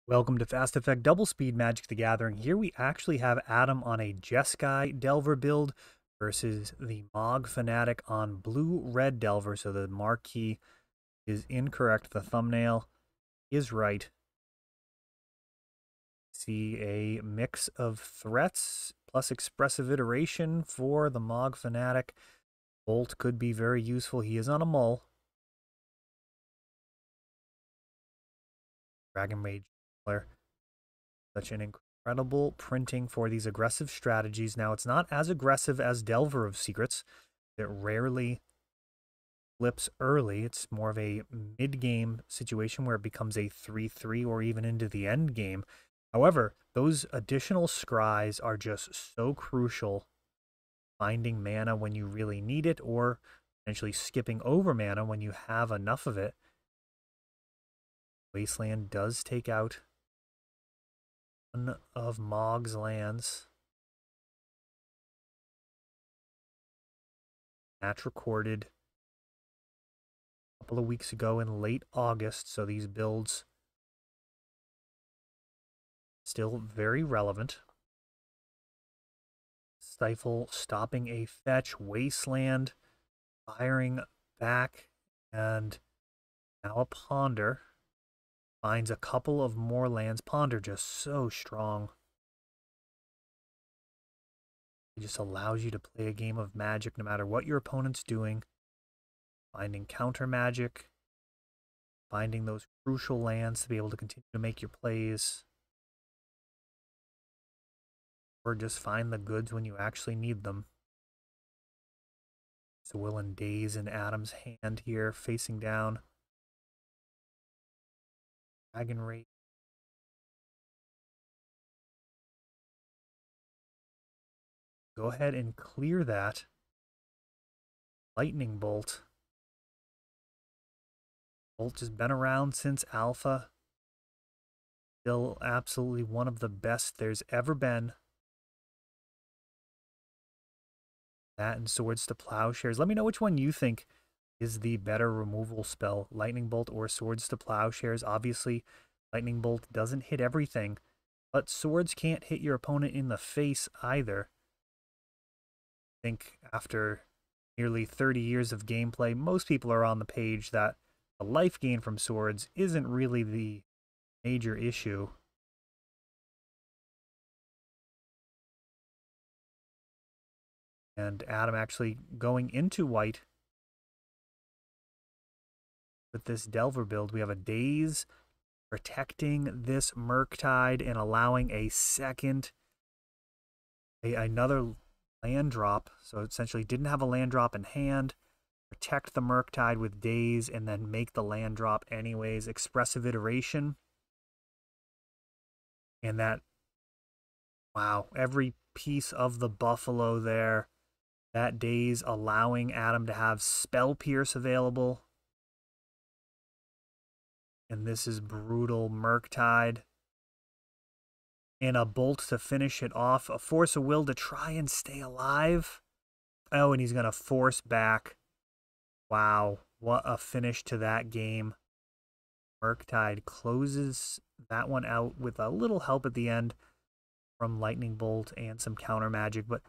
Welcome to Fast Effect Double Speed Magic the Gathering. Here we actually have Adam on a Jeskai Delver build versus the Mog Fanatic on Blue-Red Delver. So the marquee is incorrect. The thumbnail is right. See a mix of threats plus expressive iteration for the Mog Fanatic. Bolt could be very useful. He is on a mull. Dragon Mage player. Such an incredible printing for these aggressive strategies. Now, it's not as aggressive as Delver of Secrets. It rarely flips early. It's more of a mid-game situation where it becomes a 3-3 or even into the end game. However, those additional scries are just so crucial. Finding mana when you really need it, or potentially skipping over mana when you have enough of it. Wasteland does take out one of Mog's lands. Match recorded a couple of weeks ago in late August, so these builds still very relevant. Stifle stopping a fetch, Wasteland firing back, and now a Ponder finds a couple of more lands. Ponder just so strong. It just allows you to play a game of Magic no matter what your opponent's doing. Finding counter Magic, finding those crucial lands to be able to continue to make your plays. Or just find the goods when you actually need them. So Will and Daze in Adam's hand here, facing down. Dragon Rage. Go ahead and clear that. Lightning Bolt. Bolt has been around since Alpha. Still absolutely one of the best there's ever been. That and Swords to Plowshares. Let me know which one you think is the better removal spell, Lightning Bolt or Swords to Plowshares. Obviously, Lightning Bolt doesn't hit everything, but Swords can't hit your opponent in the face either. I think after nearly 30 years of gameplay, most people are on the page that the life gain from Swords isn't really the major issue. And Adam actually going into white with this Delver build. We have a Daze protecting this Murktide and allowing a second, another land drop. So essentially didn't have a land drop in hand. Protect the Murktide with Daze and then make the land drop anyways. Expressive iteration. And that, wow, every piece of the Buffalo there. That Daze allowing Adam to have Spell Pierce available. And this is brutal. Murktide. And a Bolt to finish it off. A Force of Will to try and stay alive. Oh, and he's going to force back. Wow, what a finish to that game. Murktide closes that one out with a little help at the end from Lightning Bolt and some counter magic. But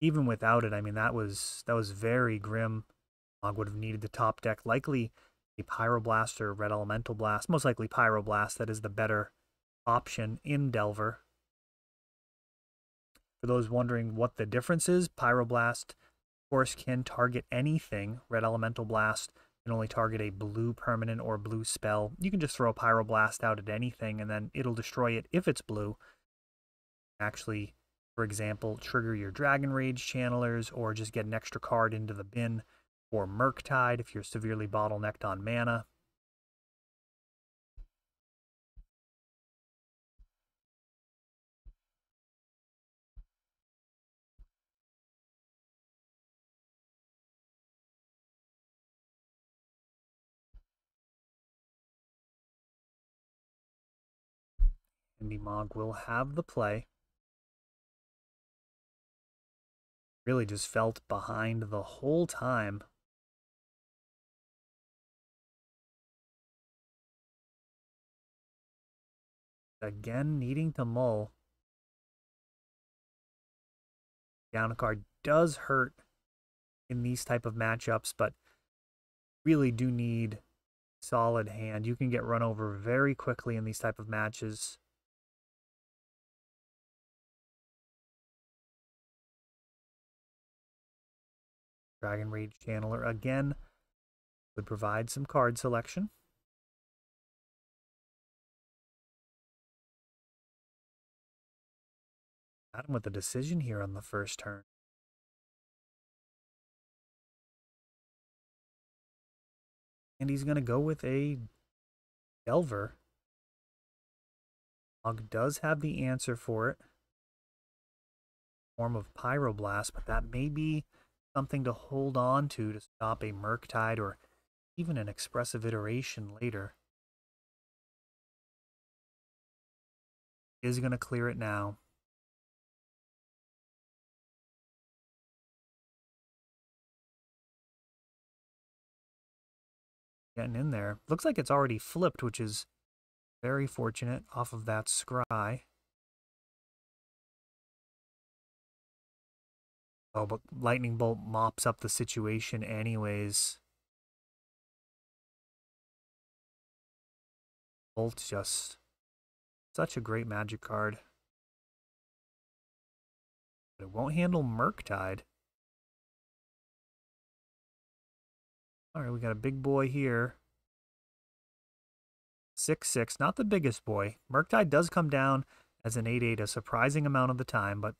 even without it, I mean, that was very grim. Mog would have needed the top deck, likely a Pyroblast or Red Elemental Blast. Most likely Pyroblast, that is the better option in Delver. For those wondering what the difference is, Pyroblast, of course, can target anything. Red Elemental Blast can only target a blue permanent or blue spell. You can just throw a Pyroblast out at anything and then it'll destroy it if it's blue. Actually, for example, trigger your Dragon Rage channelers or just get an extra card into the bin for Murktide if you're severely bottlenecked on mana. Indie Mog will have the play. Really just felt behind the whole time. Again, needing to mull. Down a card does hurt in these type of matchups, but really do need solid hand. You can get run over very quickly in these type of matches. Dragon Rage Channeler again would provide some card selection. Got him with a decision here on the first turn. And he's going to go with a Delver. Mog does have the answer for it. Form of Pyroblast, but that may be something to hold on to stop a Murktide or even an Expressive Iteration later. Is going to clear it now. Getting in there. Looks like it's already flipped, which is very fortunate off of that scry. Oh, but Lightning Bolt mops up the situation anyways. Bolt's just such a great Magic card. But it won't handle Murktide. Alright, we got a big boy here. 6/6, not the biggest boy. Murktide does come down as an 8/8 a surprising amount of the time, but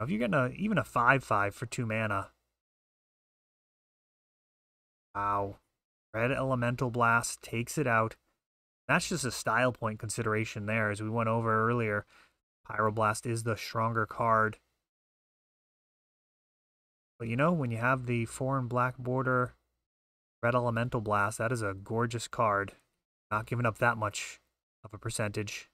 if you're getting even a 5/5 for 2 mana. Wow. Red Elemental Blast takes it out. That's just a style point consideration there, as we went over earlier. Pyroblast is the stronger card. But you know, when you have the 4 and black border Red Elemental Blast, that is a gorgeous card. Not giving up that much of a percentage.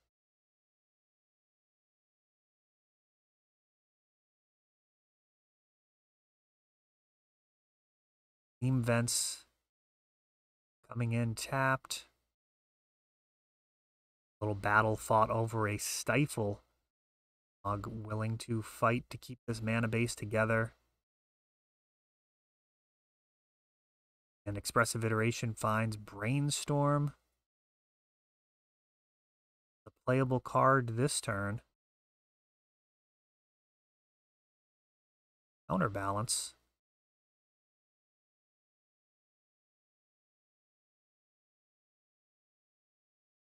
Beam Vents coming in tapped. Little battle fought over a Stifle. Mog willing to fight to keep this mana base together. And Expressive Iteration finds Brainstorm. The playable card this turn. Counterbalance.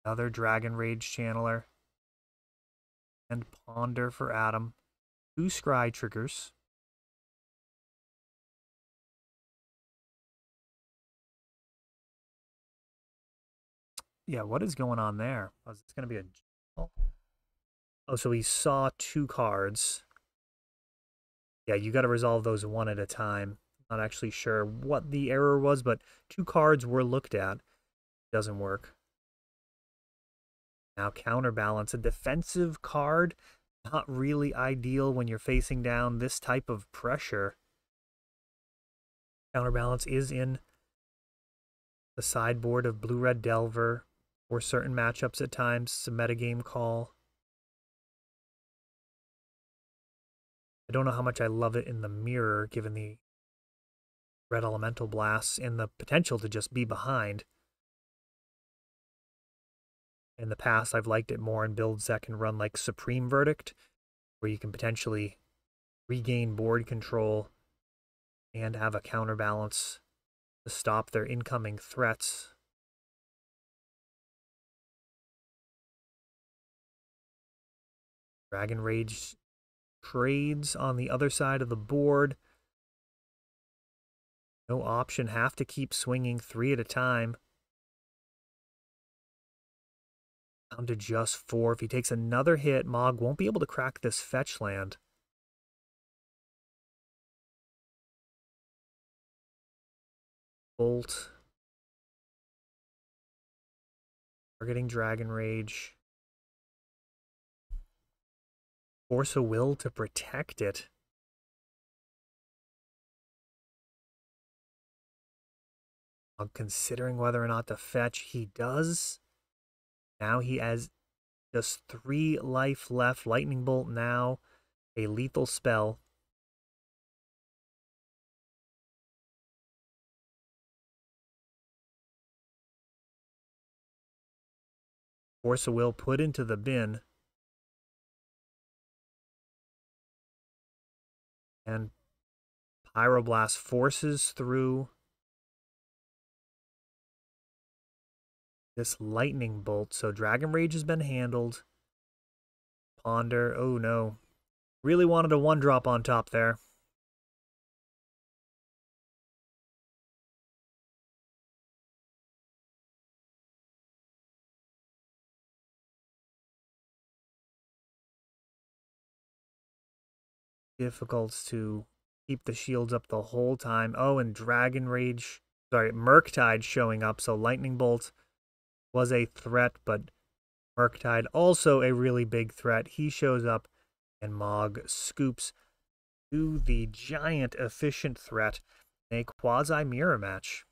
Another Dragon Rage Channeler. And Ponder for Adam. 2 Scry triggers. Yeah, what is going on there? Oh, is this going to be a... Oh, so he saw 2 cards. Yeah, you got to resolve those one at a time. Not actually sure what the error was, but 2 cards were looked at. Doesn't work. Now Counterbalance, a defensive card. Not really ideal when you're facing down this type of pressure. Counterbalance is in the sideboard of Blue-Red Delver for certain matchups at times. It's a metagame call. I don't know how much I love it in the mirror, given the Red Elemental Blasts and the potential to just be behind. In the past, I've liked it more in builds that can run like Supreme Verdict, where you can potentially regain board control and have a counterbalance to stop their incoming threats. Dragon Rage trades on the other side of the board. No option, have to keep swinging 3 at a time. Down to just 4. If he takes another hit, Mog won't be able to crack this fetch land. Bolt. Targeting Dragon Rage. Force a Will to protect it. Considering whether or not to fetch, he does. Now he has Just 3 life left. Lightning Bolt now. A lethal spell. Force of Will put into the bin. And Pyroblast forces through this Lightning Bolt. So Dragon Rage has been handled. Ponder. Oh no. Really wanted a 1-drop on top there. Difficult to keep the shields up the whole time. Oh, and Dragon Rage. Sorry, Murktide showing up. So Lightning Bolt was a threat, but Murktide also a really big threat. He shows up, and Mog scoops to the giant efficient threat in a quasi-mirror match.